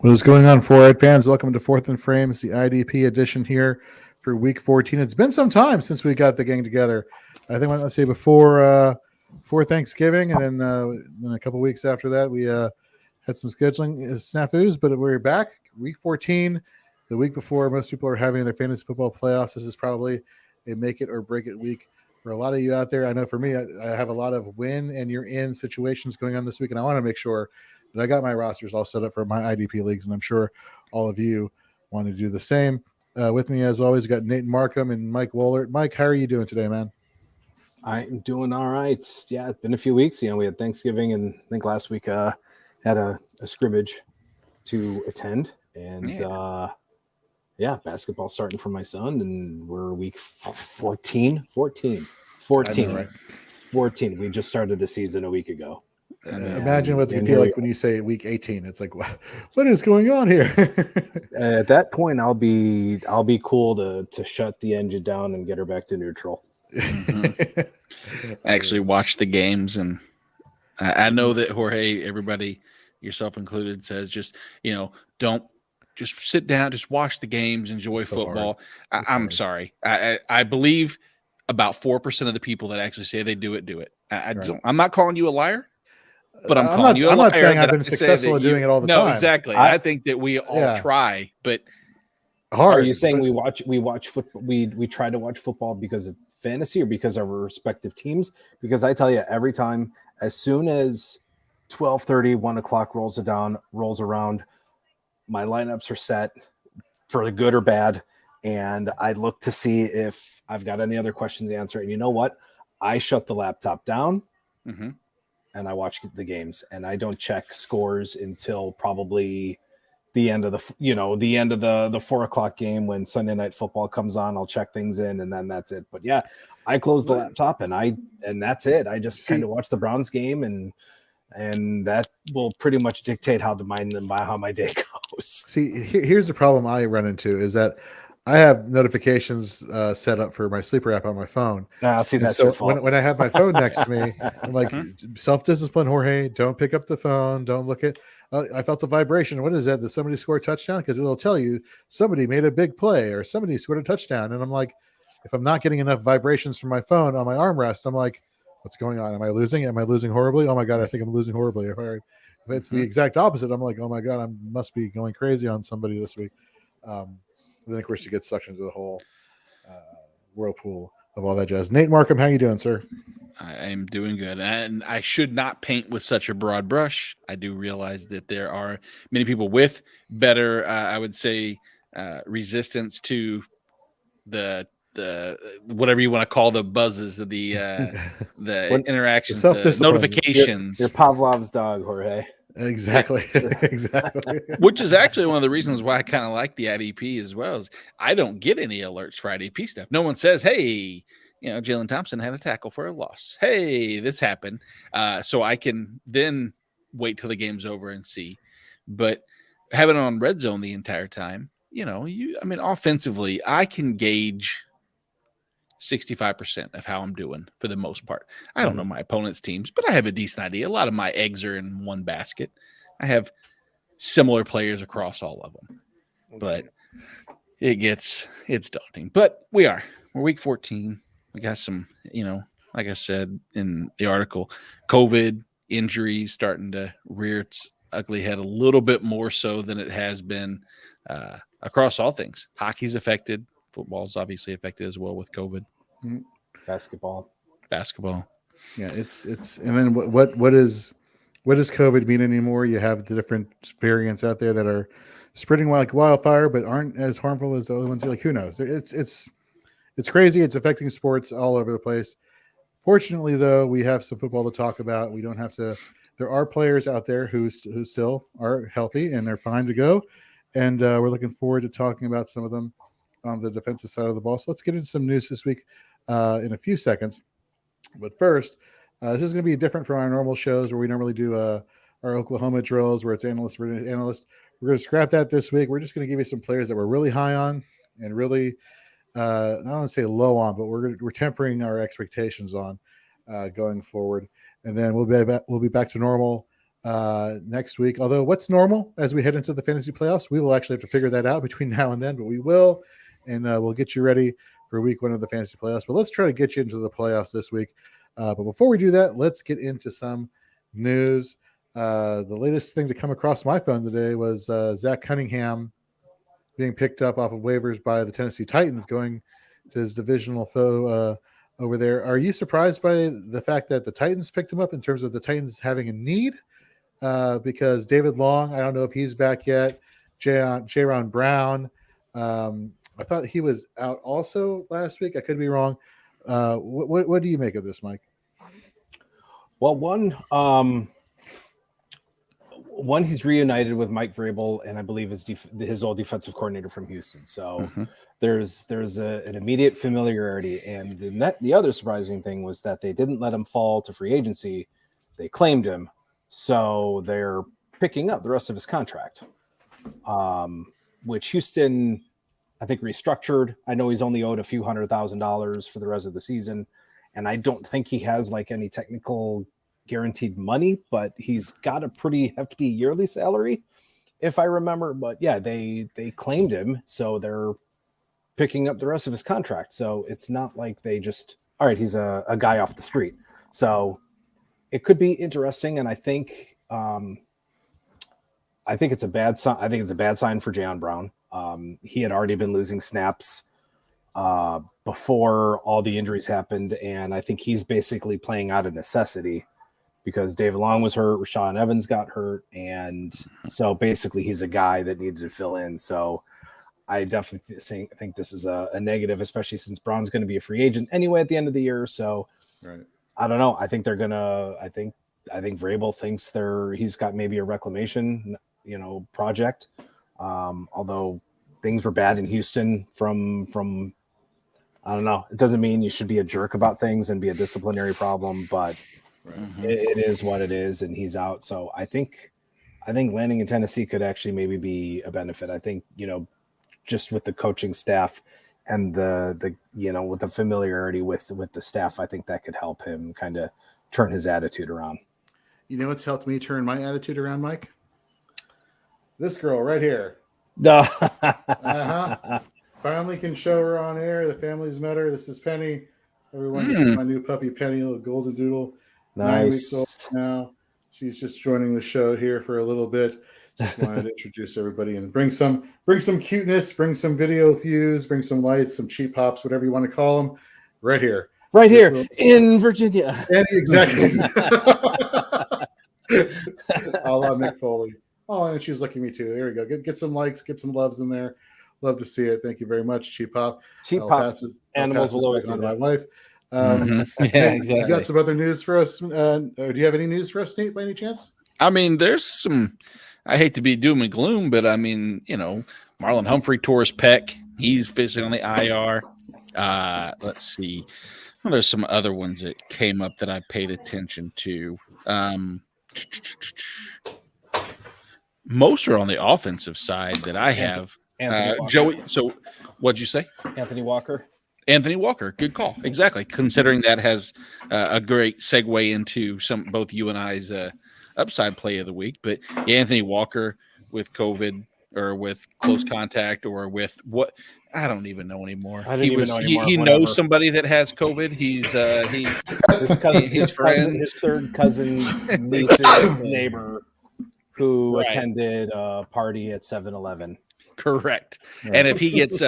What is going on, Four-Eyed fans? Welcome to Fourth and Frames, the IDP edition here for Week 14. It's been some time since we got the gang together. I think, let's say, before Thanksgiving, and then a couple weeks after that, we had some scheduling snafus, but we're back. Week 14, the week before most people are having their fantasy football playoffs. This is probably a make it or break it week for a lot of you out there. I know for me, I have a lot of win and you're in situations going on this week, and I want to make sure that I got my rosters all set up for my IDP leagues, and I'm sure all of you want to do the same. With me, as always, got Nate Marcum and Mike Woellert. Mike, how are you doing today, man? I'm doing all right. Yeah, it's been a few weeks. We had Thanksgiving, and I think last week had a scrimmage to attend, and basketball starting for my son, and we're week 14. 14. Know, right? 14. We just started the season a week ago. Imagine what's going to feel like when you say week 18. It's like, what is going on here? At that point, I'll be cool to shut the engine down and get her back to neutral. Mm-hmm. Actually watch the games, and I know that Jorge, everybody, yourself included, says just don't just sit down, just watch the games, enjoy football. I'm sorry, I believe about 4% of the people that actually say they do it. I'm not calling you a liar, but I'm calling you a liar. I'm not saying I've been successful at doing it all the time. No, exactly. I think that we all try, but hard. Are you saying we watch football? We try to watch football because of fantasy or because of our respective teams? Because I tell you, every time, as soon as 12:30, 1 o'clock rolls around, my lineups are set for the good or bad, and I look to see if I've got any other questions to answer. And you know what? I shut the laptop down, and I watch the games, and I don't check scores until probably the end of the 4 o'clock game when Sunday Night Football comes on. I'll check things in, and then that's it. But yeah, I close the laptop and that's it. I just kind of watch the Browns game, and that will pretty much dictate how my day goes. See, here's the problem I run into is that I have notifications set up for my sleeper app on my phone. See, that's so your fault. When I have my phone next to me, I'm like, self-discipline, Jorge. Don't pick up the phone. Don't look at. I felt the vibration. What is that? Did somebody score a touchdown? Because it'll tell you somebody made a big play or somebody scored a touchdown. And I'm like, if I'm not getting enough vibrations from my phone on my armrest, I'm like, what's going on? Am I losing? Am I losing horribly? Oh my God, I think I'm losing horribly. If it's the exact opposite, I'm like, oh my God, I must be going crazy on somebody this week. Then of course you get sucked into the whole whirlpool of all that jazz. Nate Marcum, how you doing, sir? I am doing good, and I should not paint with such a broad brush. I do realize that there are many people with better, I would say, resistance to the whatever you want to call the buzzes, the interactions, the notifications. You're Pavlov's dog, Jorge. Exactly. Exactly. Which is actually one of the reasons why I kind of like the IDP as well. Is I don't get any alerts for IDP stuff. No one says, "Hey, Jalen Thompson had a tackle for a loss. Hey, this happened." So I can then wait till the game's over and see. But having it on red zone the entire time, offensively, I can gauge 65% of how I'm doing for the most part. I don't know my opponent's teams, but I have a decent idea. A lot of my eggs are in one basket. I have similar players across all of them, but it's daunting. But we're week 14. We got some, like I said in the article, COVID injuries starting to rear its ugly head a little bit more so than it has been across all things. Hockey's affected. Football's obviously affected as well with COVID. Basketball. Yeah, it's and then what does COVID mean anymore? You have the different variants out there that are spreading like wildfire, but aren't as harmful as the other ones. Like, who knows? It's crazy. It's affecting sports all over the place. Fortunately, though, we have some football to talk about. We don't have to. There are players out there who still are healthy and they're fine to go, and we're looking forward to talking about some of them on the defensive side of the ball. So let's get into some news this week in a few seconds. But first, this is going to be different from our normal shows where we normally do our Oklahoma drills where it's analyst versus analyst. We're going to scrap that this week. We're just going to give you some players that we're really high on and really, I don't want to say low on, but we're tempering our expectations on going forward. And then we'll be back to normal next week. Although what's normal as we head into the fantasy playoffs, we will actually have to figure that out between now and then, but we will, and we'll get you ready for week 1 of the fantasy playoffs. But let's try to get you into the playoffs this week. But before we do that, let's get into some news. The latest thing to come across my phone today was Zach Cunningham being picked up off of waivers by the Tennessee Titans, going to his divisional foe over there. Are you surprised by the fact that the Titans picked him up in terms of the Titans having a need? Because David Long, I don't know if he's back yet. Jaron Brown, I thought he was out also last week. I could be wrong. What do you make of this, Mike? Well, one, he's reunited with Mike Vrabel, and I believe his old defensive coordinator from Houston. So there's an immediate familiarity. And the other surprising thing was that they didn't let him fall to free agency. They claimed him. So they're picking up the rest of his contract, which Houston, I think, restructured. I know he's only owed a few $100,000 for the rest of the season. And I don't think he has like any technical guaranteed money, but he's got a pretty hefty yearly salary, if I remember. But yeah, they claimed him, so they're picking up the rest of his contract. So it's not like they just, all right, he's a guy off the street. So it could be interesting, and I think it's a bad sign. I think it's a bad sign for Jayon Brown. He had already been losing snaps before all the injuries happened, and I think he's basically playing out of necessity because David Long was hurt, Rashaan Evans got hurt, and so basically he's a guy that needed to fill in. So I definitely think this is a negative, especially since Brown's going to be a free agent anyway at the end of the year. So right. I don't know. I think they're gonna. I think Vrabel thinks he's got maybe a reclamation, project. Although things were bad in Houston from I don't know. It doesn't mean you should be a jerk about things and be a disciplinary problem, but it is what it is, and he's out. So I think landing in Tennessee could actually maybe be a benefit. I think, just with the coaching staff and the with the familiarity with the staff, I think that could help him kind of turn his attitude around. You know what's helped me turn my attitude around, Mike? This girl right here. Finally can show her on air. The family's met her. This is Penny. Everyone, this is my new puppy, Penny, a little golden doodle. Nice. 9 weeks old now. She's just joining the show here for a little bit. Just wanted to introduce everybody and bring some cuteness, bring some video views, bring some lights, some cheap pops, whatever you want to call them, right here. Right here in Virginia. Exactly. A la Mick Foley. Oh, and she's looking at me too. There we go. Get some likes, get some loves in there. Love to see it. Thank you very much, Cheap Pop. Animals will always do my wife. Yeah, exactly. You got some other news for us? Do you have any news for us, Nate, by any chance? I mean, there's some. I hate to be doom and gloom, but I mean, Marlon Humphrey tore his pec. He's officially on the IR. Let's see. Well, there's some other ones that came up that I paid attention to. Most are on the offensive side that I have. Joey, so what'd you say? Anthony Walker. Anthony Walker, good call. Exactly. Considering that has a great segue into both you and I's upside play of the week. But yeah, Anthony Walker with COVID or with close contact or with what I don't even know anymore. He knows somebody that has COVID. He's his third cousin's niece's neighbor who attended a party at 7-Eleven. Correct. Right. And if he gets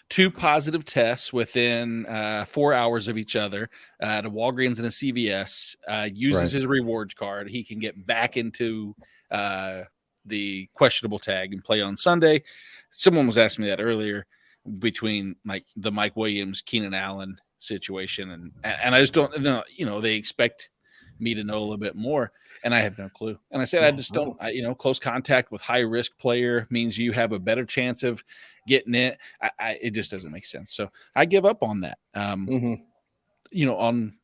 2 positive tests within 4 hours of each other at a Walgreens and a CVS, uses his rewards card, he can get back into the questionable tag and play on Sunday. Someone was asking me that earlier between the Mike Williams, Keenan Allen situation. And I just don't know, they expect me to know a little bit more, and I have no clue. And I said, I just don't. Close contact with high risk player means you have a better chance of getting it. It just doesn't make sense. So I give up on that. On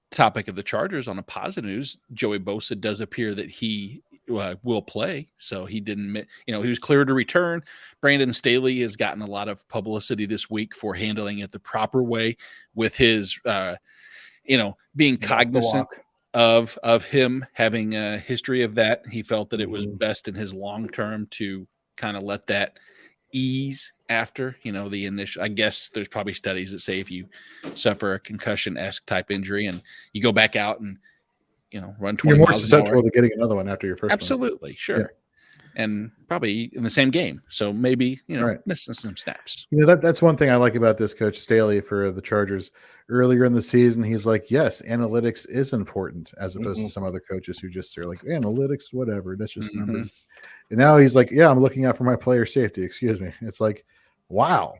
topic of the Chargers, on a positive news, Joey Bosa does appear that he will play. So he didn't. He was cleared to return. Brandon Staley has gotten a lot of publicity this week for handling it the proper way with his, being cognizant. of him having a history of that. He felt that it was best in his long term to kind of let that ease after, the initial. I guess there's probably studies that say if you suffer a concussion-esque type injury and you go back out and run 20 you're more miles an hour, susceptible to getting another one after your first one. Absolutely, sure. Yeah. And probably in the same game. So maybe, right. Missing some snaps. That's one thing I like about this Coach Staley for the Chargers. Earlier in the season, he's like, yes, analytics is important, as opposed to some other coaches who just are like, analytics, whatever. That's just numbers. And now he's like, yeah, I'm looking out for my player safety. Excuse me. It's like, wow,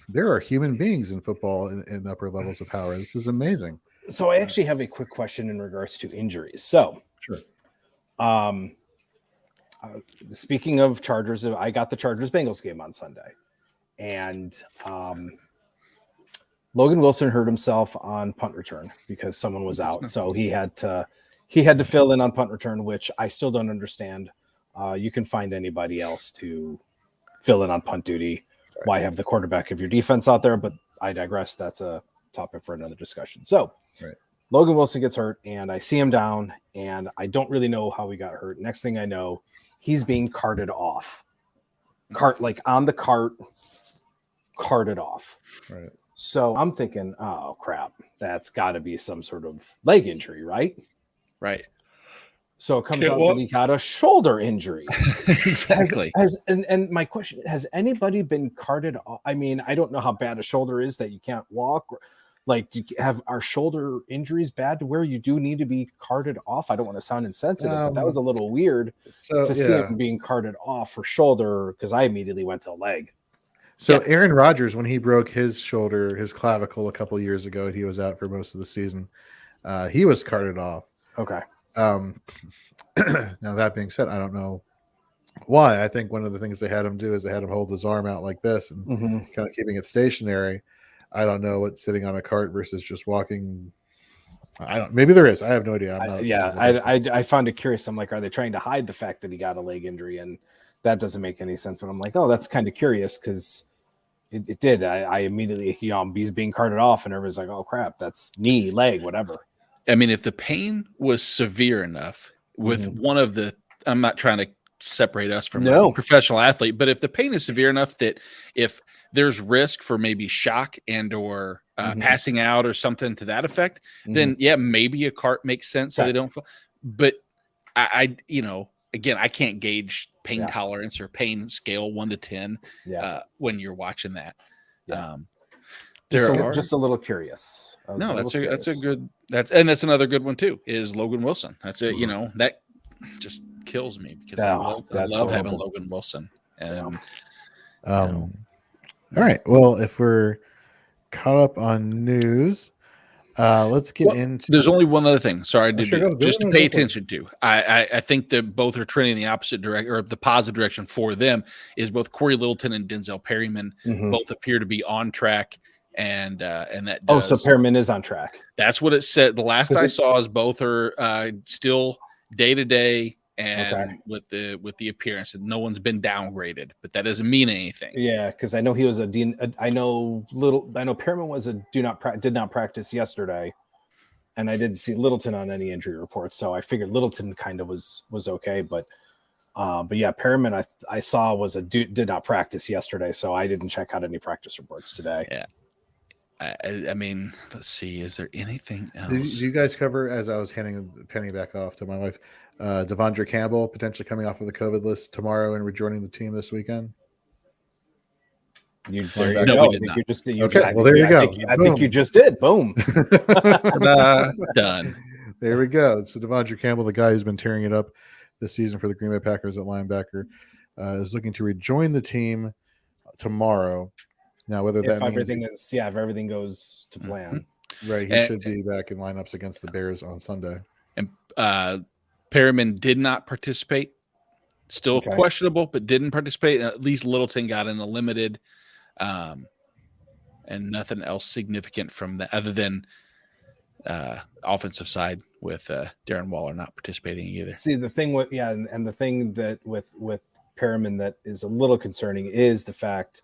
there are human beings in football in upper levels of power. This is amazing. So I actually have a quick question in regards to injuries. So, sure. Speaking of Chargers, I got the Chargers-Bengals game on Sunday, and Logan Wilson hurt himself on punt return because someone was out, so he had to fill in on punt return, which I still don't understand. You can find anybody else to fill in on punt duty. Right. Why have the quarterback of your defense out there? But I digress. That's a topic for another discussion. So, right. Logan Wilson gets hurt, and I see him down, and I don't really know how he got hurt. Next thing I know, he's being carted off. Like on the cart, carted off. Right. So I'm thinking, oh, crap, that's got to be some sort of leg injury, right? Right. So it comes out that he got a shoulder injury. Exactly. And my question, has anybody been carted off? I mean, I don't know how bad a shoulder is that you can't walk. Like, do you have our shoulder injuries bad to where you do need to be carted off? I don't want to sound insensitive, but that was a little weird to see him being carted off for shoulder, because I immediately went to leg. So Aaron Rodgers, when he broke his shoulder, his clavicle a couple years ago, and he was out for most of the season, he was carted off. Okay. Now, that being said, I don't know why. I think one of the things they had him do is they had him hold his arm out like this and kind of keeping it stationary. I don't know what's sitting on a cart versus just walking. Maybe there is. I have no idea. I found it curious. I'm like, are they trying to hide the fact that he got a leg injury? And that doesn't make any sense. But I'm like, oh, that's kind of curious, because it did. I immediately, he's being carted off, and everybody's like, oh crap, that's knee, leg, whatever. I mean, if the pain was severe enough with one of the, I'm not trying to separate us from a professional athlete, but if the pain is severe enough that if there's risk for maybe shock and or passing out or something to that effect, then maybe a cart makes sense so they don't fall. But I again, I can't gauge pain tolerance or pain scale 1 to 10 when you're watching that. Just a little curious. That's another good one too, is Logan Wilson. That's it. That just kills me because I love having Logan Wilson. And all right. Well, if we're caught up on news, let's get into. There's only one other thing. Sorry, just to pay attention to. I think that both are trending in the opposite direction, or the positive direction for them. Is both Corey Littleton and Denzel Perryman both appear to be on track, and that. So Perryman is on track. That's what it said. The last I saw is both are still day to day. And with the appearance, no one's been downgraded, but that doesn't mean anything. Yeah, because I know he was I know Perriman was did not practice yesterday, and I didn't see Littleton on any injury reports, so I figured Littleton kind of was okay, but yeah, Perriman I saw did not practice yesterday, so I didn't check out any practice reports today. Yeah. I mean, let's see. Is there anything else? Do you guys cover, as I was handing the penny back off to my wife, Devonja Campbell potentially coming off of the COVID list tomorrow and rejoining the team this weekend? You did not. There you go. I think you just did. Boom. Done. There we go. So Devonja Campbell, the guy who's been tearing it up this season for the Green Bay Packers at linebacker, is looking to rejoin the team tomorrow. Now, whether that means if everything goes to plan, right? He should be back in lineups against the Bears on Sunday. And Perriman did not participate. Still questionable, but didn't participate. At least Littleton got in a limited, and nothing else significant from that other than offensive side with Darren Waller not participating either. See, the thing with and the thing that with Perriman that is a little concerning is the fact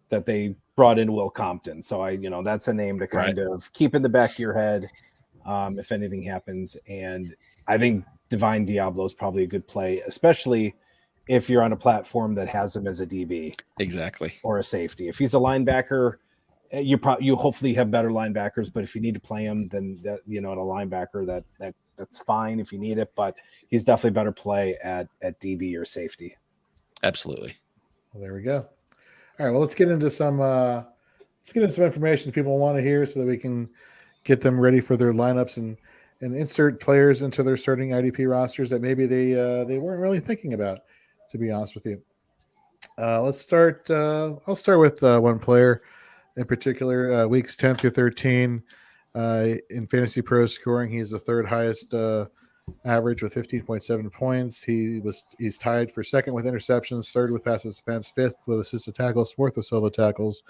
that they brought in Will Compton. So that's a name to kind of keep in the back of your head. if anything happens. And I think Divine Diablo is probably a good play, especially if you're on a platform that has him as a DB. Exactly. Or a safety. If he's a linebacker, you hopefully have better linebackers, but if you need to play him, then that, at a linebacker, that's fine if you need it, but he's definitely better play at DB or safety. Absolutely. Well, there we go. All right, well, let's get into some information people want to hear so that we can get them ready for their lineups and insert players into their starting IDP rosters that maybe they weren't really thinking about, to be honest with you. Let's start. I'll start with one player in particular. Weeks 10 through 13 in Fantasy Pro scoring, he's the third highest average with 15.7 points. He's tied for second with interceptions, third with passes defense, fifth with assisted tackles, fourth with solo tackles.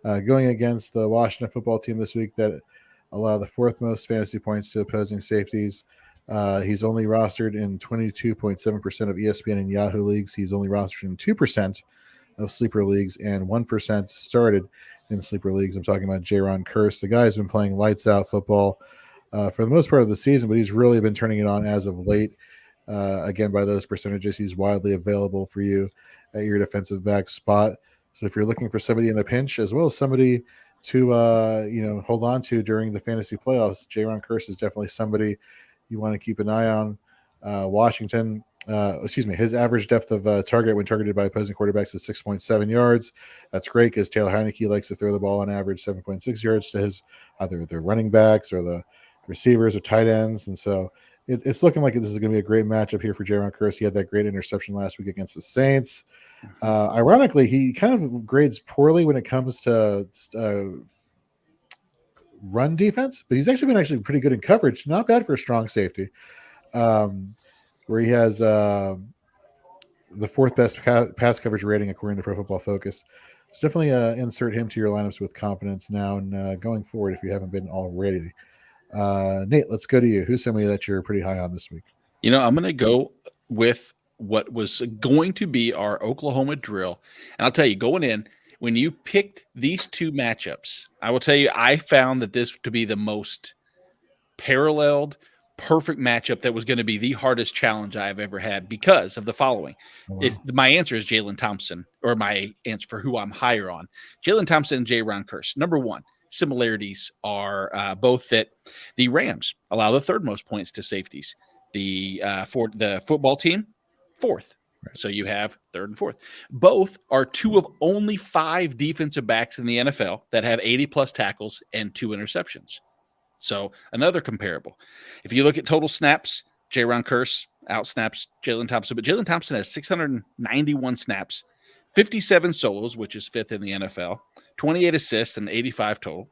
Going against the Washington football team this week that allow the fourth most fantasy points to opposing safeties. He's only rostered in 22.7% of ESPN and Yahoo leagues. He's only rostered in 2% of sleeper leagues and 1% started in sleeper leagues. I'm talking about Jaron Kearse. The guy's been playing lights out football for the most part of the season, but he's really been turning it on as of late. Again, by those percentages, he's widely available for you at your defensive back spot. So if you're looking for somebody in a pinch, as well as somebody to hold on to during the fantasy playoffs, Jaron Kearse is definitely somebody you want to keep an eye on. Washington, his average depth of target when targeted by opposing quarterbacks is 6.7 yards. That's great because Taylor Heineke likes to throw the ball on average 7.6 yards to his either the running backs or the receivers or tight ends. And so it's looking like this is going to be a great matchup here for Jaron Kearse. He had that great interception last week against the Saints. Ironically, he kind of grades poorly when it comes to run defense, but he's actually been pretty good in coverage. Not bad for a strong safety, where he has the fourth best pass coverage rating according to Pro Football Focus. So definitely insert him to your lineups with confidence now and going forward if you haven't been already. Nate, let's go to you. Who's somebody that you're pretty high on this week? I'm going to go with what was going to be our Oklahoma drill. And I'll tell you, going in, when you picked these two matchups, I will tell you, I found that this to be the most paralleled, perfect matchup that was going to be the hardest challenge I've ever had because of the following. Wow. My answer is Jalen Thompson, or my answer for who I'm higher on. Jalen Thompson and Jaron Kearse. Number one, similarities are both that the Rams allow the third most points to safeties. For the football team, fourth. Right. So you have third and fourth. Both are two of only 5 defensive backs in the NFL that have 80-plus tackles and 2 interceptions. So another comparable. If you look at total snaps, Jaron Kearse outsnaps Jalen Thompson, but Jalen Thompson has 691 snaps, 57 solos, which is 5th in the NFL, 28 assists, and 85 total.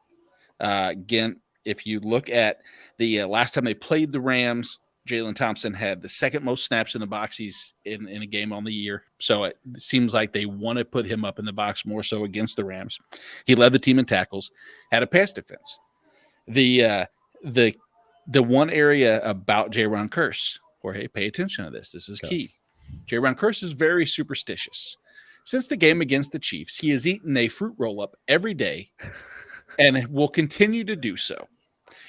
Again, if you look at the last time they played the Rams, Jalen Thompson had the second most snaps in the box he's in a game on the year. So it seems like they want to put him up in the box more so against the Rams. He led the team in tackles, had a pass defense. The one area about Jaron Kearse, Jorge, pay attention to this. This is key. Jaron Kearse is very superstitious. Since the game against the Chiefs, he has eaten a fruit roll-up every day and will continue to do so.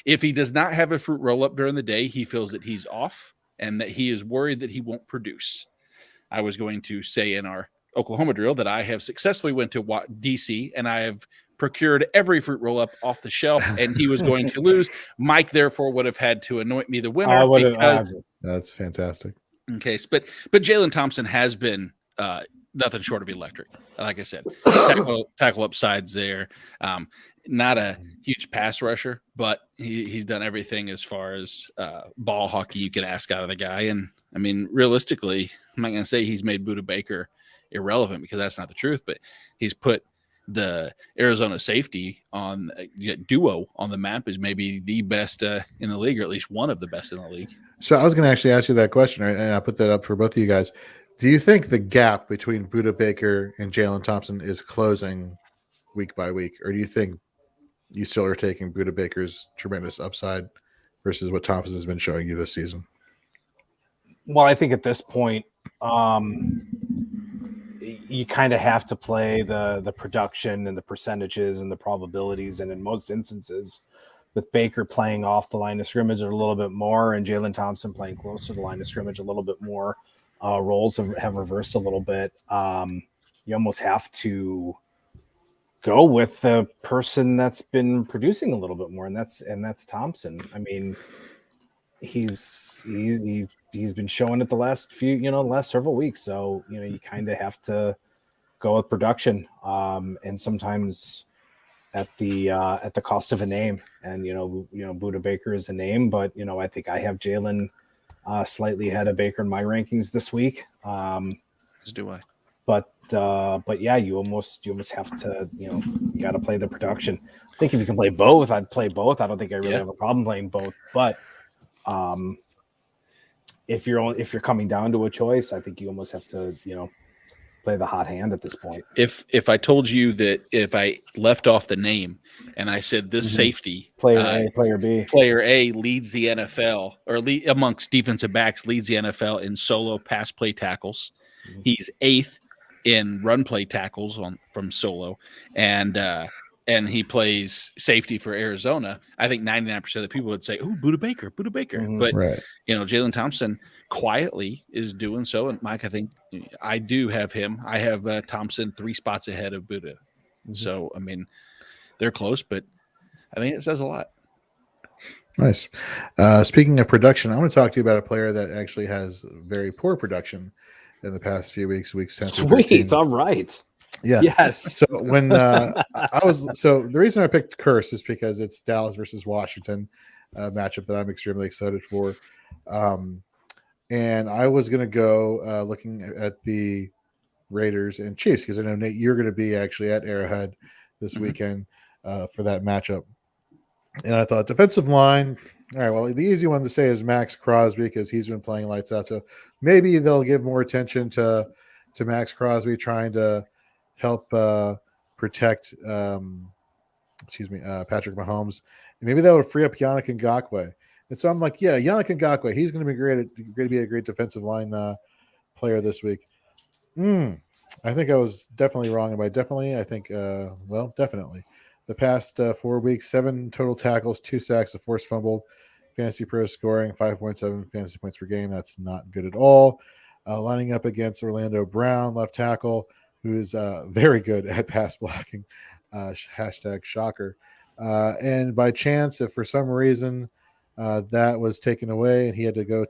If he does not have a fruit roll-up during the day, he feels that he's off and that he is worried that he won't produce. I was going to say in our Oklahoma drill that I have successfully went to DC and I have procured every fruit roll-up off the shelf, and he was going to lose. Mike, therefore, would have had to anoint me the winner. That's fantastic. Okay, but Jalen Thompson has been nothing short of electric. Like I said, tackle upsides there. Not a huge pass rusher, but he's done everything as far as ball hockey you can ask out of the guy. And, I mean, realistically, I'm not going to say he's made Budda Baker irrelevant because that's not the truth, but he's put the Arizona safety on duo on the map is maybe the best in the league, or at least one of the best in the league. So I was going to actually ask you that question, right? And I'll put that up for both of you guys. Do you think the gap between Budda Baker and Jalen Thompson is closing week by week, or do you think you still are taking Budda Baker's tremendous upside versus what Thompson has been showing you this season? Well, I think at this point, you kind of have to play the production and the percentages and the probabilities. And in most instances, with Baker playing off the line of scrimmage a little bit more and Jalen Thompson playing close to the line of scrimmage a little bit more, roles have reversed a little bit. You almost have to go with the person that's been producing a little bit more, and that's Thompson. I mean, he's been showing it the last several weeks. So, you kind of have to go with production, and sometimes at the cost of a name. And Budda Baker is a name, but I think I have Jalen slightly ahead of Baker in my rankings this week. As do I. But yeah, you almost have to, you got to play the production. I think if you can play both, I'd play both. I don't think I really have a problem playing both. But if you're coming down to a choice, I think you almost have to, play the hot hand at this point. If I told you that if I left off the name and I said this safety player A, player B, player A leads the NFL or amongst defensive backs leads the NFL in solo pass play tackles. He's 8th in run play tackles from solo, and he plays safety for Arizona. I think 99% of the people would say, "Oh, Budda Baker." But right. Jalen Thompson quietly is doing so. And Mike, I think I do have him. I have Thompson 3 spots ahead of Budda. So I mean, they're close, but I think it says a lot. Nice. Speaking of production, I want to talk to you about a player that actually has very poor production in the past few weeks 10 through 13. Sweet. All right. Yeah. Yes. So when the reason I picked Curse is because it's Dallas versus Washington matchup that I'm extremely excited for. And I was going to go looking at the Raiders and Chiefs because I know, Nate, you're going to be actually at Arrowhead this weekend for that matchup. And I thought defensive line. All right, well, the easy one to say is Max Crosby because he's been playing lights out. So maybe they'll give more attention to Max Crosby trying to help protect Patrick Mahomes. And maybe that would free up Yannick Ngakoue. And so I'm like, yeah, Yannick Ngakoue, he's going to be great to be a great defensive line player this week. I think I was definitely wrong. And by definitely, I think, definitely. The past 4 weeks, 7 total tackles, 2 sacks, a forced fumble. Fantasy Pro scoring 5.7 fantasy points per game. That's not good at all. Lining up against Orlando Brown, left tackle, who is very good at pass blocking. Hashtag shocker. And by chance, if for some reason that was taken away and he had to go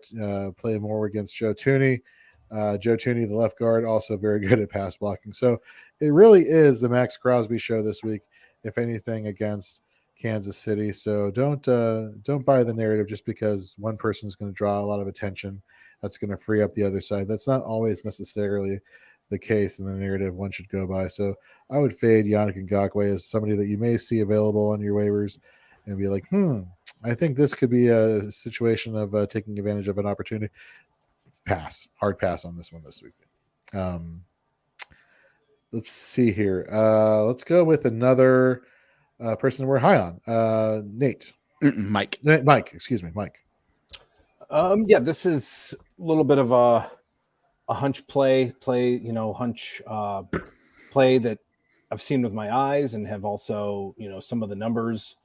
play more against Joe Thuney, the left guard, also very good at pass blocking. So it really is the Max Crosby show this week, if anything, against Kansas City. So don't buy the narrative just because one person is going to draw a lot of attention. That's going to free up the other side. That's not always necessarily the case in the narrative one should go by. So I would fade Yannick Ngakoue as somebody that you may see available on your waivers and be like, I think this could be a situation of taking advantage of an opportunity. Hard pass on this one this week. Let's see here. Let's go with another person we're high on. Nate. Mike. Excuse me, Mike. Yeah, this is a little bit of a hunch play, hunch play that I've seen with my eyes and have also, some of the numbers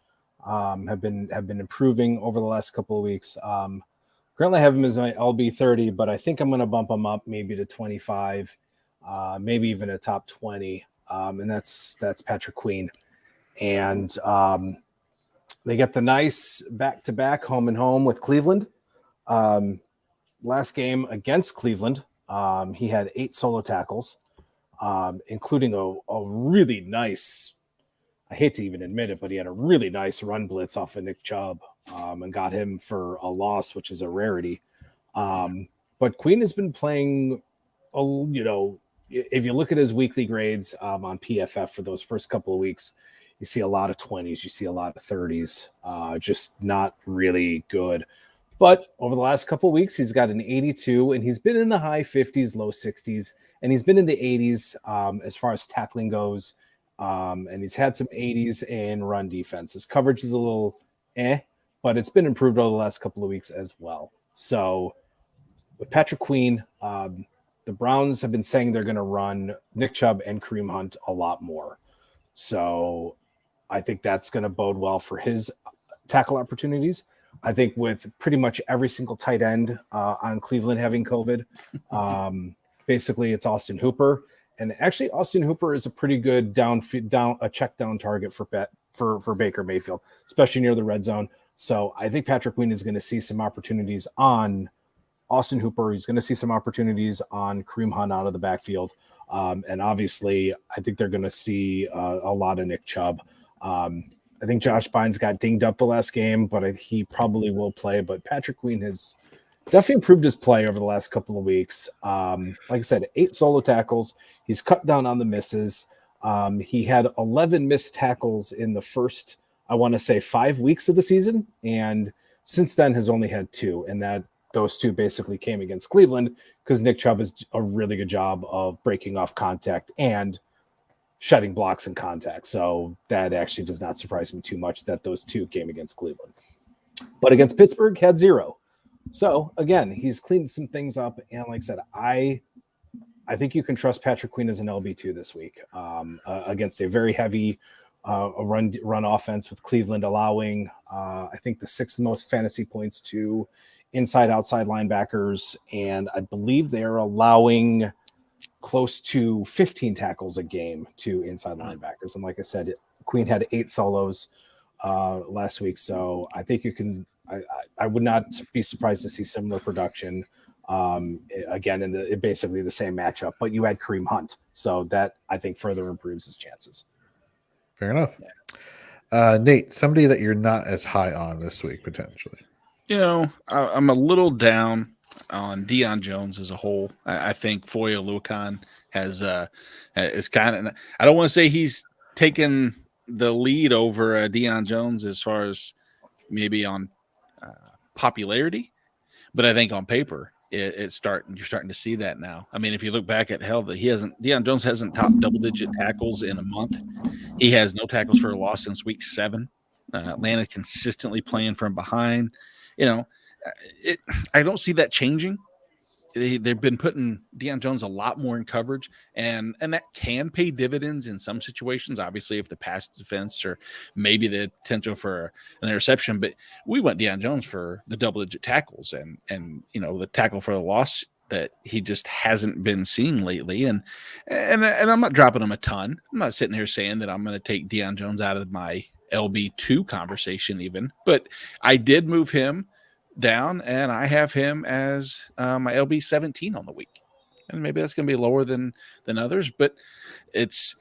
have been improving over the last couple of weeks. Currently I have him as my LB 30, but I think I'm going to bump him up maybe to 25, maybe even a top 20. And that's Patrick Queen. And they get the nice back-to-back home and home with Cleveland. Last game against Cleveland, he had 8 solo tackles, including a really nice, I hate to even admit it, but he had a really nice run blitz off of Nick Chubb and got him for a loss, which is a rarity. But Queen has been playing, if you look at his weekly grades on PFF for those first couple of weeks, you see a lot of 20s, you see a lot of 30s, just not really good. But over the last couple of weeks, he's got an 82, and he's been in the high 50s, low 60s, and he's been in the 80s as far as tackling goes. And he's had some 80s in run defense. His coverage is a little but it's been improved over the last couple of weeks as well. So with Patrick Queen, the Browns have been saying they're going to run Nick Chubb and Kareem Hunt a lot more. So I think that's going to bode well for his tackle opportunities. I think with pretty much every single tight end on Cleveland having COVID, basically it's Austin Hooper. And actually, Austin Hooper is a pretty good check down target for Baker Mayfield, especially near the red zone. So I think Patrick Queen is going to see some opportunities on Austin Hooper. He's going to see some opportunities on Kareem Hunt out of the backfield. And obviously, I think they're going to see a lot of Nick Chubb. I think Josh Bynes got dinged up the last game, but he probably will play. But Patrick Queen has definitely improved his play over the last couple of weeks. Like I said, 8 solo tackles. He's cut down on the misses. He had 11 missed tackles in the first, I want to say, 5 weeks of the season. And since then has only had 2. And those 2 basically came against Cleveland because Nick Chubb has a really good job of breaking off contact and shedding blocks in contact. So that actually does not surprise me too much that those 2 came against Cleveland. But against Pittsburgh, had 0. So again, he's cleaned some things up. And like I said, I think you can trust Patrick Queen as an LB2 this week against a very heavy run offense with Cleveland allowing, I think, the 6th most fantasy points to inside-outside linebackers. And I believe they're allowing close to 15 tackles a game to inside linebackers. And like I said, Queen had 8 solos last week. So I think you can I would not be surprised to see similar production again in basically the same matchup, but you had Kareem Hunt. So that I think further improves his chances. Fair enough. Nate, somebody that you're not as high on this week, potentially. I'm a little down on Dion Jones as a whole. I think Foye Oluokun is kind of, I don't want to say he's taken the lead over Dion Jones as far as maybe on popularity, but I think on paper you're starting to see that now. I mean, if you look back at Dion Jones hasn't topped double-digit tackles in a month. He has no tackles for a loss since week 7. Atlanta consistently playing from behind. I don't see that changing. They've been putting Dion Jones a lot more in coverage, and that can pay dividends in some situations, obviously, if the pass defense or maybe the potential for an interception. But we went Dion Jones for the double-digit tackles and the tackle for the loss that he just hasn't been seeing lately. And I'm not dropping him a ton. I'm not sitting here saying that I'm going to take Dion Jones out of my LB2 conversation even, but I did move him down, and I have him as my LB 17 on the week, and maybe that's going to be lower than others, but it's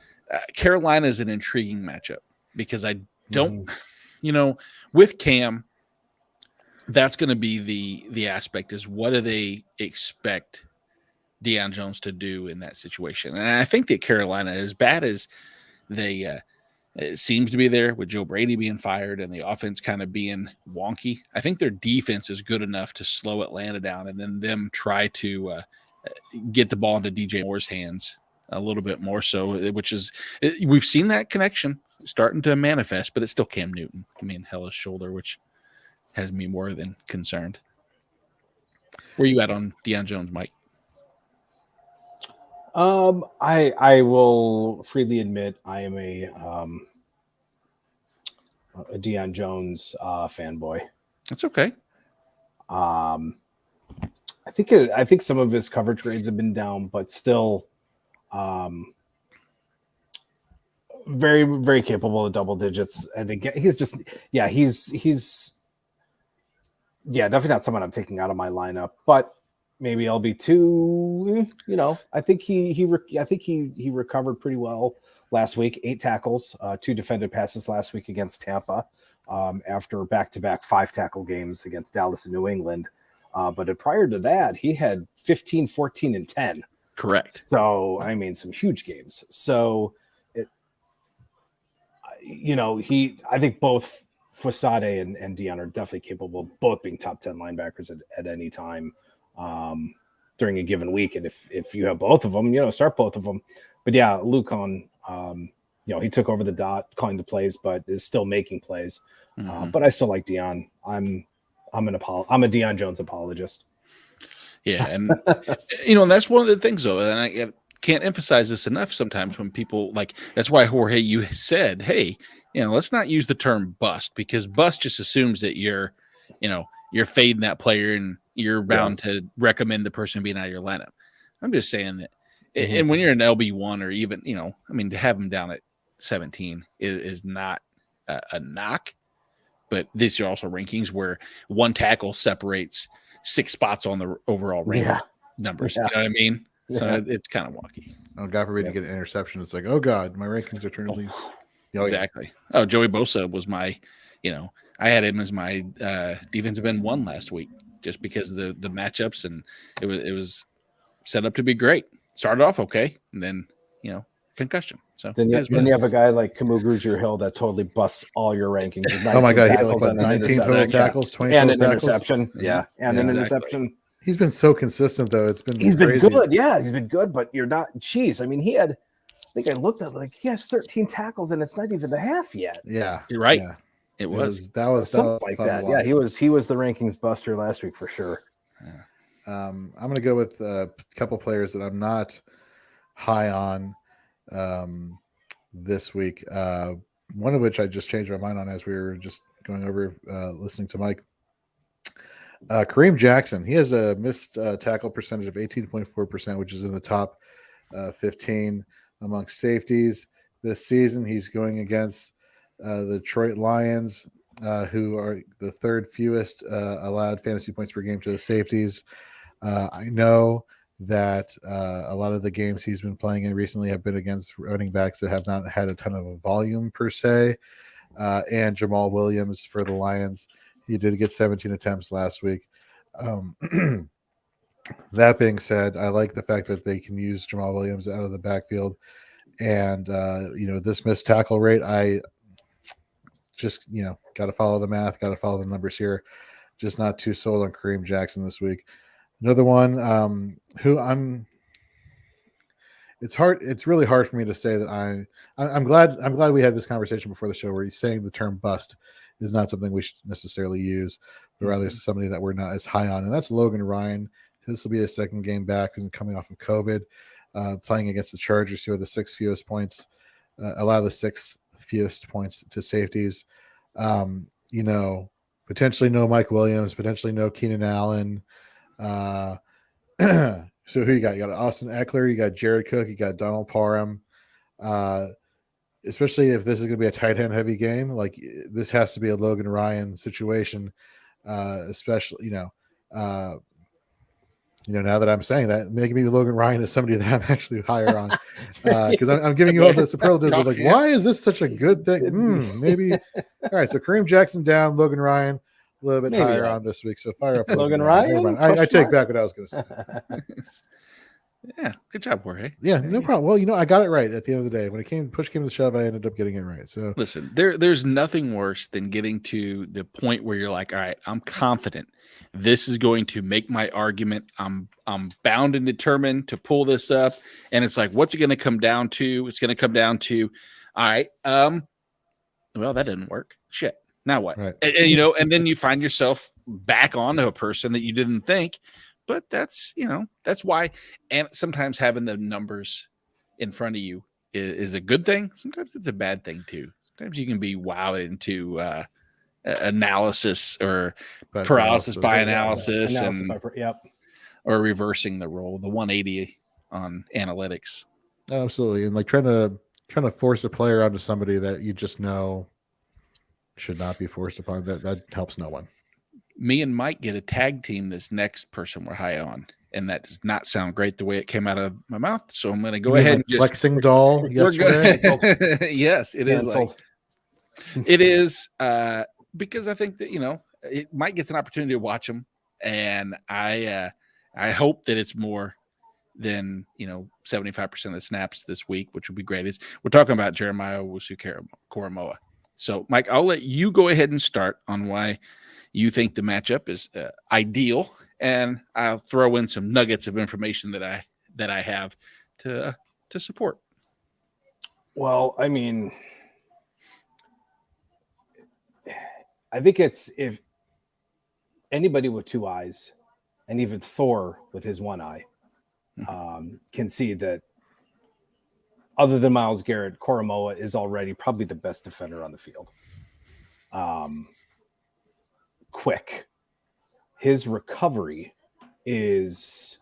Carolina is an intriguing matchup because I don't, with Cam, that's going to be the aspect is what do they expect Dion Jones to do in that situation, and I think that Carolina, as bad as they it seems to be there with Joe Brady being fired and the offense kind of being wonky, I think their defense is good enough to slow Atlanta down and then them try to get the ball into DJ Moore's hands a little bit more so, which is we've seen that connection starting to manifest, but it's still Cam Newton. I mean, his shoulder, which has me more than concerned. Where you at on Dion Jones, Mike? I will freely admit I am a Dion Jones fanboy. That's okay. I think some of his coverage grades have been down, but still, very, very capable of double digits. And again, he's definitely not someone I'm taking out of my lineup, but maybe LB2. I think he recovered pretty well last week. 8 tackles, 2 defended passes last week against Tampa, after back-to-back 5 tackle games against Dallas and New England. But prior to that, he had 15, 14, and 10. Correct. So, I mean, some huge games. So, I think both Fasade and Dion are definitely capable of both being top 10 linebackers at any time during a given week. And if you have both of them, start both of them. But yeah, Oluokun, he took over the dot, calling the plays, but is still making plays. But I still like Dion. I'm a Dion Jones apologist. Yeah, and and that's one of the things though. And can't emphasize this enough sometimes when people like, that's why Jorge, you said, hey, let's not use the term bust, because bust just assumes that you're fading that player and you're bound to recommend the person being out of your lineup. I'm just saying that. And when you're an LB1 or even, to have him down at 17 is not a knock, but these are also rankings where one tackle separates 6 spots on the overall ranking numbers. You know what I mean? So it's kind of wonky. Oh, God forbid you get an interception. It's like, oh God, my rankings are turning. Exactly. Oh, Joey Bosa was my, I had him as my defensive end 1 last week just because of the matchups, and it was set up to be great. Started off okay, and then concussion. So then you have a guy like Camus Grugier-Hill that totally busts all your rankings. Oh my God, he had like 19 total tackles, 20 and total an tackles. interception. An interception. He's been so consistent though. He's been good. Yeah, he's been good, but you're not. Jeez, I mean, he had. I think I looked at he has 13 tackles, and it's not even the half yet. Yeah, you're right. Yeah. It was something like that. Yeah, he was the rankings buster last week for sure. Yeah. I'm going to go with a couple players that I'm not high on this week. One of which I just changed my mind on as we were just going over listening to Mike. Kareem Jackson. He has a missed tackle percentage of 18.4%, which is in the top 15 amongst safeties this season. He's going against the Detroit Lions, who are the 3rd fewest allowed fantasy points per game to the safeties. I know that a lot of the games he's been playing in recently have been against running backs that have not had a ton of a volume per se. And Jamal Williams for the Lions, he did get 17 attempts last week. That being said, I like the fact that they can use Jamal Williams out of the backfield. And, this missed tackle rate, I just, got to follow the math, got to follow the numbers here. Just not too sold on Kareem Jackson this week. Another one who it's really hard for me to say that I'm glad we had this conversation before the show where he's saying the term bust is not something we should necessarily use, but rather somebody that we're not as high on. And that's Logan Ryan. This will be his 2nd game back and coming off of COVID, playing against the Chargers, who are the 6th fewest points, allow the 6th fewest points to safeties. Potentially no Mike Williams, potentially no Keenan Allen. So who you got? You got Austin Eckler, you got Jared Cook, you got Donald Parham. Especially if this is going to be a tight end heavy game, like this has to be a Logan Ryan situation. Especially, now that I'm saying that, maybe Logan Ryan is somebody that I'm actually higher on, because I'm giving you all the superlatives of why is this such a good thing? Maybe. All right, so Kareem Jackson down, Logan Ryan a little bit higher on this week. So fire up Logan Ryan. I take back what I was going to say. Yeah, good job, Jorge. Yeah, no problem. Well, I got it right at the end of the day. When push came to the shove, I ended up getting it right. So listen, there's nothing worse than getting to the point where you're like, all right, I'm confident this is going to make my argument. I'm bound and determined to pull this up. And it's like, what's it going to come down to? It's going to come down to, all right, well, that didn't work. Shit. Now what? Right. And then you find yourself back onto a person that you didn't think. But that's why. And sometimes having the numbers in front of you is a good thing. Sometimes it's a bad thing too. Sometimes you can be wowed into analysis or paralysis by analysis, or reversing the role, the 180 on analytics. Absolutely, and like trying to force a player onto somebody that you just know should not be forced upon. That helps no one. Me and Mike get a tag team this next person we're high on, and that does not sound great the way it came out of my mouth. So I'm going to go ahead and flexing doll yesterday. Yes, it is. It is because I think that Mike gets an opportunity to watch them, and I hope that it's more than 75% of the snaps this week, which would be great. We're talking about Jeremiah Owusu-Koramoah. So, Mike, I'll let you go ahead and start on why you think the matchup is ideal, and I'll throw in some nuggets of information that I have to support. Well, I mean, I think it's if anybody with 2 eyes, and even Thor with his 1 eye, can see that other than Myles Garrett, Koromoa is already probably the best defender on the field. Quick. His recovery is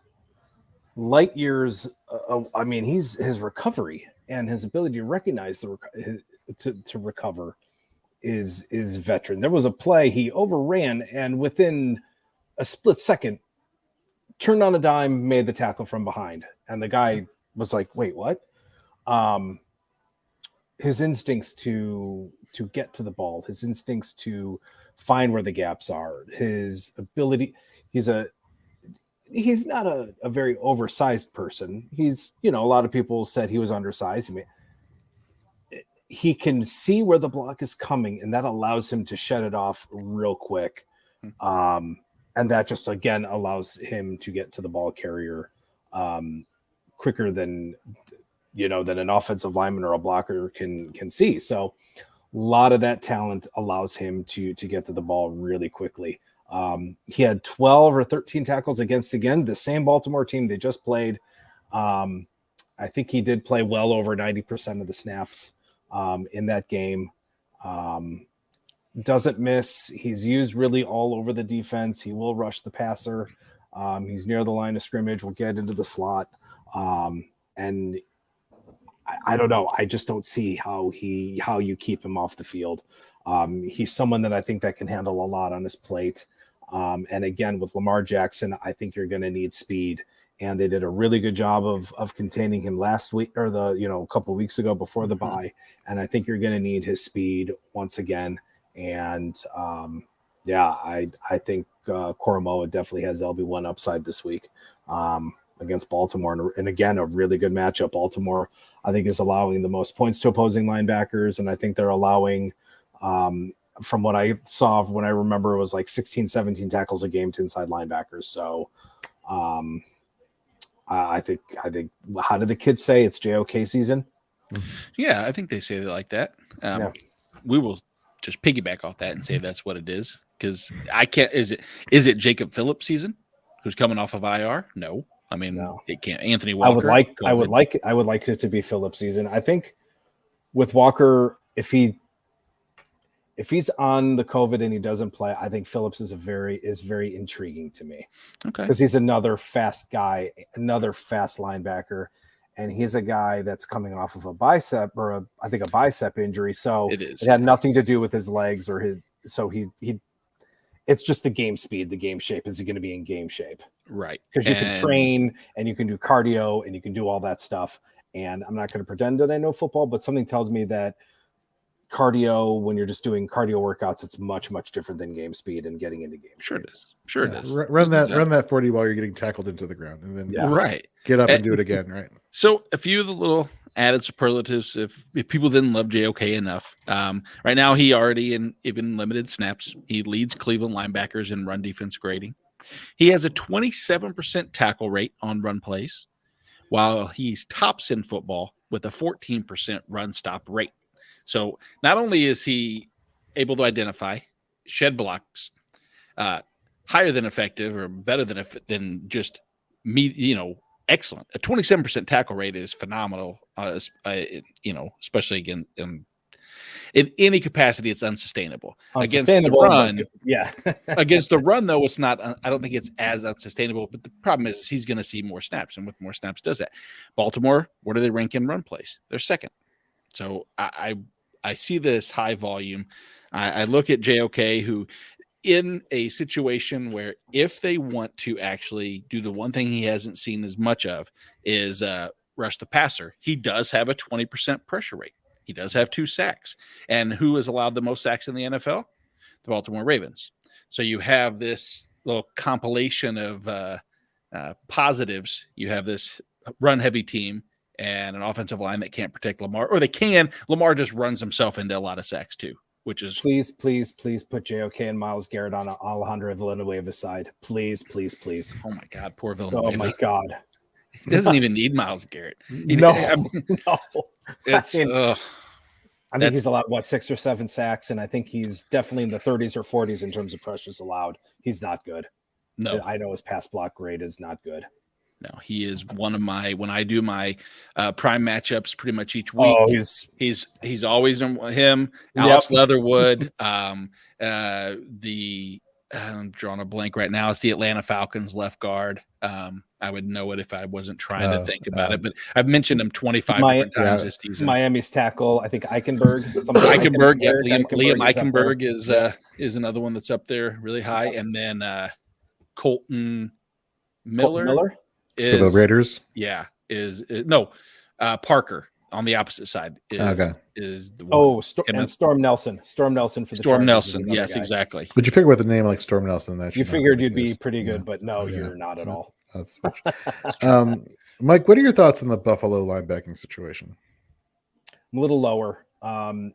light years. I mean, his recovery and his ability to recognize to recover is veteran. There was a play he overran, and within a split second, turned on a dime, made the tackle from behind, and the guy was like, "Wait, what?" His instincts to get to the ball, his instincts to find where the gaps are, his ability. He's not a very oversized person. He's, a lot of people said he was undersized. I mean, he can see where the block is coming, and that allows him to shut it off real quick. And that just, again, allows him to get to the ball carrier quicker than an offensive lineman or a blocker can see. So a lot of that talent allows him to get to the ball really quickly. He had 12 or 13 tackles against, again, the same Baltimore team they just played. I think he did play well over 90% of the snaps in that game. Doesn't miss. He's used really all over the defense. He will rush the passer. He's near the line of scrimmage. We'll get into the slot. And I don't know. I just don't see how you keep him off the field. He's someone that I think that can handle a lot on his plate. And again, with Lamar Jackson, I think you're going to need speed. And they did a really good job of containing him last week, or a couple of weeks ago before the bye. And I think you're going to need his speed once again. And I think Koromoa definitely has LB1 upside this week against Baltimore. And again, a really good matchup. Baltimore, I think, is allowing the most points to opposing linebackers. And I think they're allowing, from what I saw, when I remember, it was like 16, 17 tackles a game to inside linebackers. So I think, how do the kids say, it's JOK season? Yeah, I think they say it like that. We will just piggyback off that and say that's what it is, because I can't. Is it Jacob Phillips season, who's coming off of IR? No, I mean, no. It can't. Anthony Walker. I would like it to be Phillips season. I think with Walker, if he's on the COVID and he doesn't play, I think Phillips is very intriguing to me. Okay, because he's another fast guy, another fast linebacker. And he's a guy that's coming off of a bicep injury. So it had nothing to do with his legs or his. So it's just the game speed, the game shape. Is he going to be in game shape? Right. Because you can train and you can do cardio and you can do all that stuff. And I'm not going to pretend that I know football, but something tells me that cardio, when you're just doing cardio workouts, it's much, much different than game speed and getting into game. Sure it is. Sure it is. Run that 40 while you're getting tackled into the ground, and then get up and do it again. Right. So a few of the little added superlatives, if people didn't love JOK enough, right now he already in even limited snaps, he leads Cleveland linebackers in run defense grading. He has a 27% tackle rate on run plays, while he's tops in football with a 14% run stop rate. So not only is he able to identify, shed blocks, higher than effective or better than just excellent. A 27% tackle rate is phenomenal. Especially again in any capacity, it's unsustainable. Against the run, against the run though, it's not. I don't think it's as unsustainable. But the problem is he's going to see more snaps, and with more snaps, does that. Baltimore, where do they rank in run plays? They're second. So I see this high volume. I look at JOK, who in a situation where if they want to actually do the one thing he hasn't seen as much of is rush the passer, he does have a 20% pressure rate. He does have 2 sacks. And who has allowed the most sacks in the NFL? The Baltimore Ravens. So you have this little compilation of positives. You have this run-heavy team and an offensive line that can't protect Lamar, or they can. Lamar just runs himself into a lot of sacks too, which is please put JOK and Myles Garrett on Alejandro Villanueva's side. Please. Oh my God, poor Villanueva. Oh my God. He doesn't even need Myles Garrett. No. It's I think he's allowed 6 or 7 sacks, and I think he's definitely in the 30s or 40s in terms of pressures allowed. He's not good. No, I know his pass block grade is not good. No, he is one of my, when I do my prime matchups pretty much each week. Oh, he's always him, Alex Leatherwood, I'm drawing a blank right now. It's the Atlanta Falcons left guard. I would know it if I wasn't trying to think about it, but I've mentioned him 25 different times this season. Miami's tackle, I think Eichenberg. Liam Eichenberg is another one that's up there really high. And then Colton Miller is for the Raiders. Yeah, Parker on the opposite side is the one. And Storm Nelson. Storm Nelson for the Storm Chargers. Nelson. Yes, exactly. But you figure with a name like Storm Nelson, that you figured you'd be pretty good, but no, you're not at all. That's Mike, what are your thoughts on the Buffalo linebacking situation? I'm a little lower.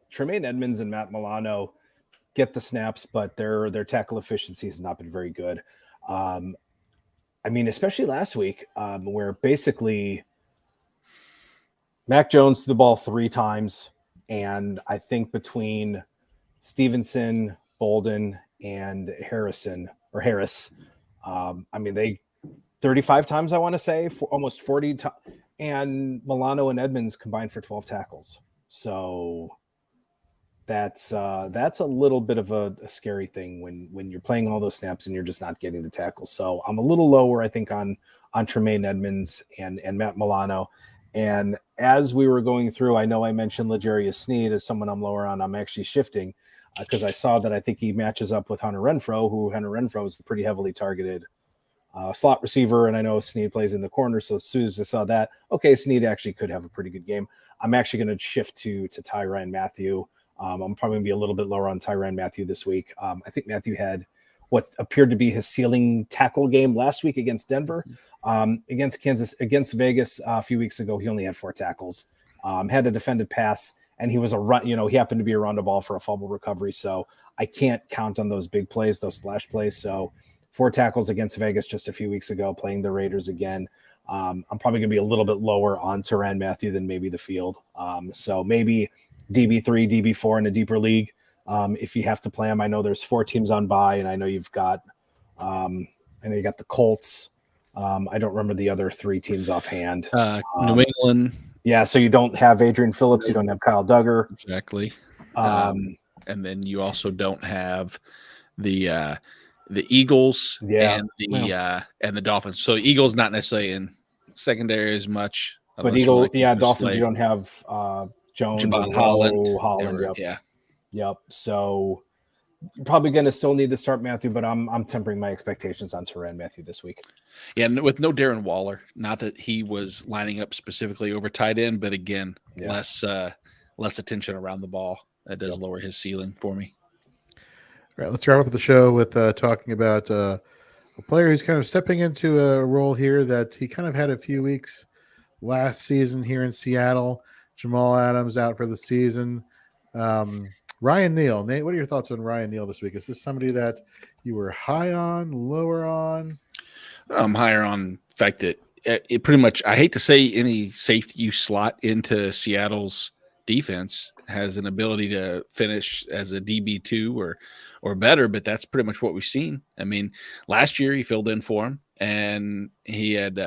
Tremaine Edmonds and Matt Milano get the snaps, but their tackle efficiency has not been very good. I mean, especially last week, where basically Mac Jones threw the ball 3 times, and I think between Stevenson, Bolden, and Harris, I mean, they 35 times, I want to say, for almost 40 times, and Milano and Edmonds combined for 12 tackles. So that's a little bit of a scary thing when you're playing all those snaps and you're just not getting the tackles. So I'm a little lower, I think, on Tremaine Edmonds and Matt Milano. And as we were going through, I know I mentioned L'Jarius Sneed as someone I'm lower on. I'm actually shifting because I saw that I think he matches up with Hunter Renfrow is a pretty heavily targeted slot receiver, and I know Sneed plays in the corner. So as soon as I saw that, okay, Sneed actually could have a pretty good game. I'm actually going to shift to Tyrann Mathieu. I'm probably going to be a little bit lower on Tyrann Mathieu this week. I think Mathieu had what appeared to be his ceiling tackle game last week against Denver. Against Vegas a few weeks ago, he only had 4 tackles, had a defended pass, and he was a run. He happened to be around the ball for a fumble recovery. So I can't count on those big plays, those splash plays. So 4 tackles against Vegas just a few weeks ago, playing the Raiders again. I'm probably going to be a little bit lower on Tyrann Mathieu than maybe the field. So maybe DB3, DB4 in a deeper league. If you have to play them, I know there's 4 teams on bye, and I know you've got, you got the Colts. I don't remember the other 3 teams offhand. New England. Yeah, so you don't have Adrian Phillips, you don't have Kyle Duggar. Exactly. And then you also don't have the Eagles and the Dolphins. So Eagles not necessarily in secondary as much. But Dolphins, you don't have Jones, Jamal, Holland. Yep. Yep. So you're probably going to still need to start Mathieu, but I'm tempering my expectations on Tyrann Mathieu this week. Yeah, and with no Darren Waller, not that he was lining up specifically over tight end, but again, less attention around the ball. That does lower his ceiling for me. All right, let's wrap up the show with talking about a player who's kind of stepping into a role here that he kind of had a few weeks last season here in Seattle. Jamal Adams out for the season. Ryan Neal. Nate, what are your thoughts on Ryan Neal this week? Is this somebody that you were high on, lower on? I'm higher on the fact that it pretty much, I hate to say any safety you slot into Seattle's defense has an ability to finish as a DB2 or better, but that's pretty much what we've seen. I mean, last year he filled in for him, and he had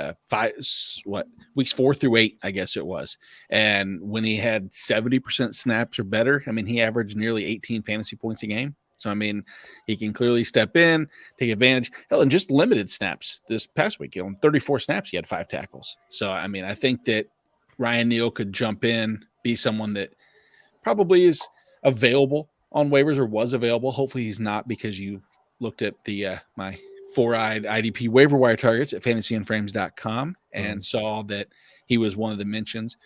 weeks 4 through 8, I guess it was. And when he had 70% snaps or better, I mean, he averaged nearly 18 fantasy points a game. So, I mean, he can clearly step in, take advantage. Hell, in just limited snaps this past week, on 34 snaps, he had 5 tackles. So, I mean, I think that Ryan Neal could jump in, be someone that probably is available on waivers or was available. Hopefully he's not, because you looked at the my 4-eyed IDP waiver wire targets at fantasyandframes.com and saw that he was one of the mentions.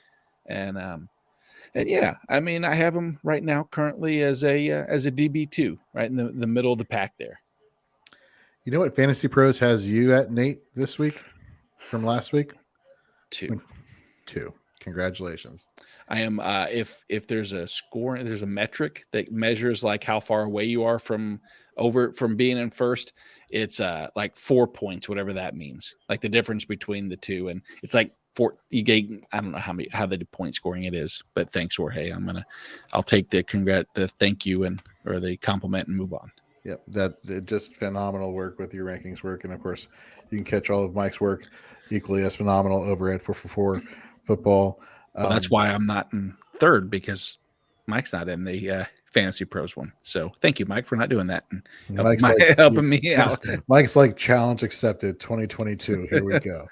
And yeah, I mean, I have him right now currently as a DB2, right in the middle of the pack there. You know what Fantasy Pros has you at, Nate, this week from last week? 2. Congratulations. I am if there's a score, there's a metric that measures like how far away you are from being in first, it's like 4 points, whatever that means, like the difference between the two. And it's like I don't know how the point scoring it is, but thanks, Jorge. I'll take the thank you or the compliment and move on. Yep, just phenomenal work with your rankings work, and of course you can catch all of Mike's work equally as phenomenal over at 444 Football. Well, that's why I'm not in third, because Mike's not in the Fantasy Pros one. So thank you, Mike, for not doing that and helping me out. Mike's like, challenge accepted 2022. Here we go.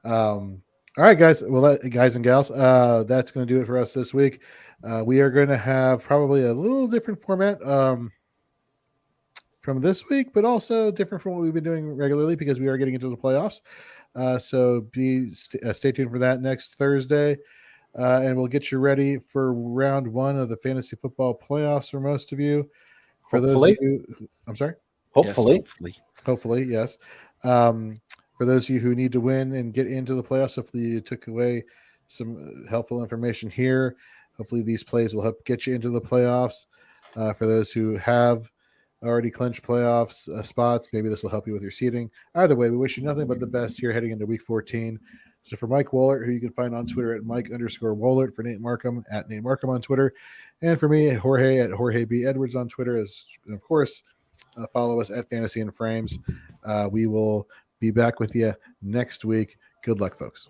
All right, guys. Well, guys and gals, that's going to do it for us this week. We are going to have probably a little different format from this week, but also different from what we've been doing regularly because we are getting into the playoffs. So stay tuned for that next Thursday. And we'll get you ready for round 1 of the fantasy football playoffs for most of you. For hopefully. those of you, I'm sorry? Hopefully, yes. For those of you who need to win and get into the playoffs, hopefully you took away some helpful information here. Hopefully these plays will help get you into the playoffs. For those who have already clinched playoffs spots, maybe this will help you with your seeding. Either way, we wish you nothing but the best here heading into week 14. So for Mike Woellert, who you can find on Twitter at Mike_Woellert, for Nate Marcum at Nate Marcum on Twitter, and for me, Jorge at Jorge B. Edwards on Twitter, and of course, follow us at Fantasy and Frames. We will be back with you next week. Good luck, folks.